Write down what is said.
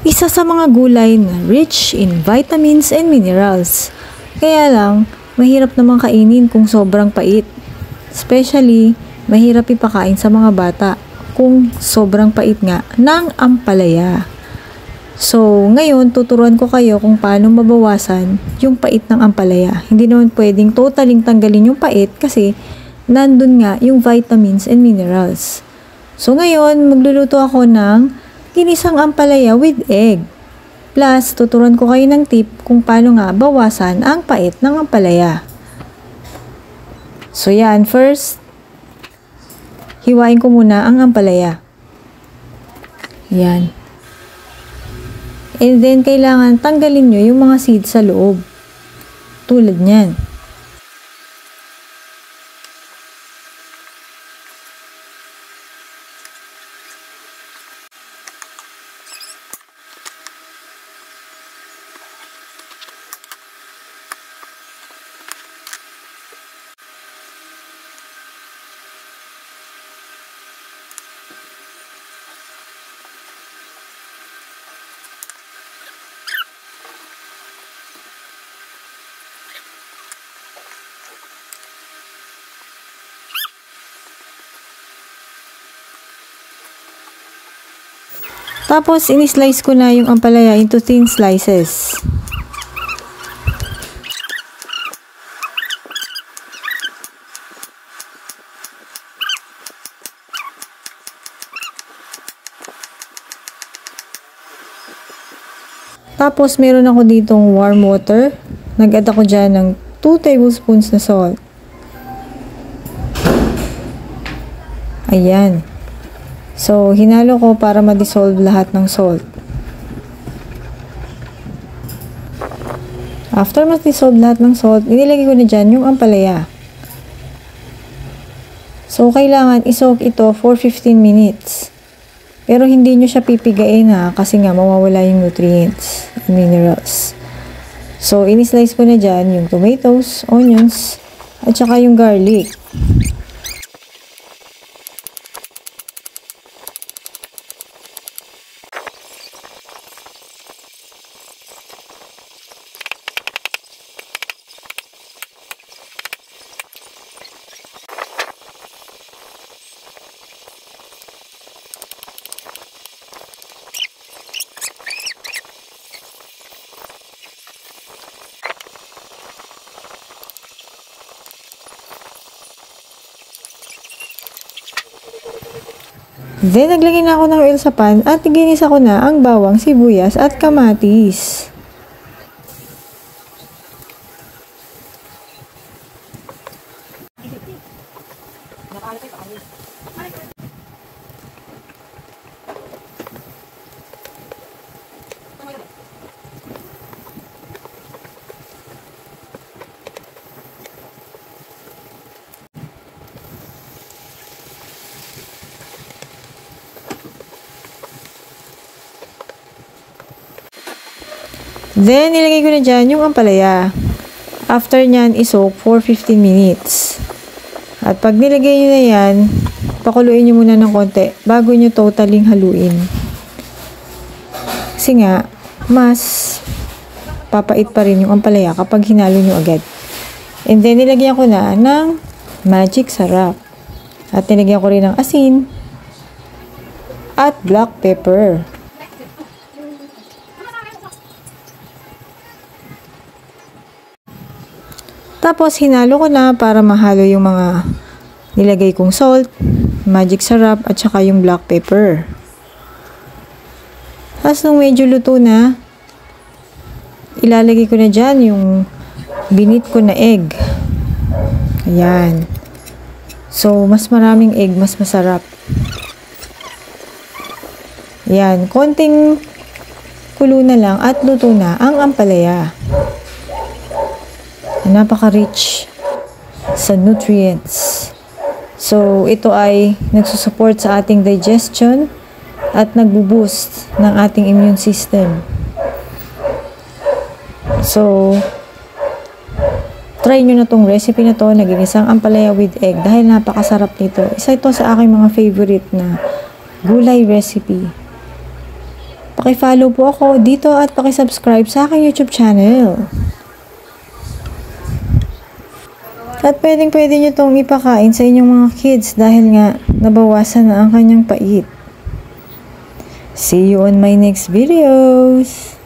Isa sa mga gulay na rich in vitamins and minerals. Kaya lang, mahirap naman kainin kung sobrang pait. Especially, mahirap ipakain sa mga bata kung sobrang pait nga ng ampalaya. So, ngayon tuturuan ko kayo kung paano mabawasan yung pait ng ampalaya. Hindi naman pwedeng totaling tanggalin yung pait kasi nandun nga yung vitamins and minerals. So, ngayon magluluto ako ng ginisang ampalaya with egg. Plus, tuturuan ko kayo ng tip kung paano nga bawasan ang pait ng ampalaya. So, yan. First, hiwain ko muna ang ampalaya. Yan. And then, kailangan tanggalin nyo yung mga seeds sa loob. Tulad nyan. Tapos, in-slice ko na yung ampalaya into thin slices. Tapos, meron ako ditong warm water. Nag-add ako dyan ng 2 tablespoons na salt. Ayan. So, hinalo ko para ma-dissolve lahat ng salt. After ma-dissolve lahat ng salt, inilagay ko na dyan yung ampalaya. So, kailangan isoak ito for 15 minutes. Pero hindi nyo siya pipigain ha, kasi nga mawawala yung nutrients and minerals. So, in-slice ko na dyan yung tomatoes, onions, at saka yung garlic. Then, naglagay na ako ng oil sa pan at ginisa ko na ang bawang, sibuyas at kamatis. Then, nilagay ko na dyan yung ampalaya. After nyan, isoak for 15 minutes. At pag nilagay nyo na yan, pakuluin nyo muna ng konti bago nyo totaling haluin. Kasi nga, mas papait pa rin yung ampalaya kapag hinalo nyo agad. And then, nilagyan ko na ng magic sarap. At nilagyan ko rin ng asin at black pepper. Tapos, hinalo ko na para mahalo yung mga nilagay kong salt, magic sarap, at saka yung black pepper. Tapos, nung medyo luto na, ilalagay ko na dyan yung binit ko na egg. Ayan. So, mas maraming egg, mas masarap. Ayan. Konting kulo na lang at luto na ang ampalaya. Napaka-rich sa nutrients. So, ito ay nagsusupport sa ating digestion at nagbo-boost ng ating immune system. So, try nyo na tong recipe na to na ginisang ampalaya with egg dahil napakasarap nito. Isa ito sa aking mga favorite na gulay recipe. Paki-follow po ako dito at paki-subscribe sa aking YouTube channel. At pwede nyo itong ipakain sa inyong mga kids dahil nga nabawasan na ang kanyang pait. See you on my next videos!